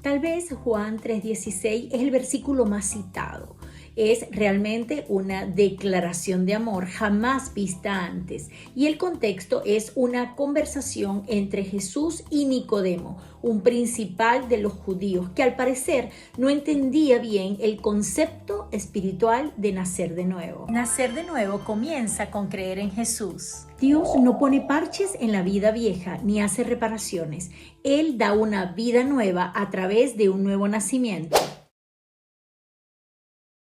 Tal vez Juan 3:16 es el versículo más citado. Es realmente una declaración de amor jamás vista antes. Y el contexto es una conversación entre Jesús y Nicodemo, un principal de los judíos, que al parecer no entendía bien el concepto espiritual de nacer de nuevo. Nacer de nuevo comienza con creer en Jesús. Dios no pone parches en la vida vieja ni hace reparaciones. Él da una vida nueva a través de un nuevo nacimiento.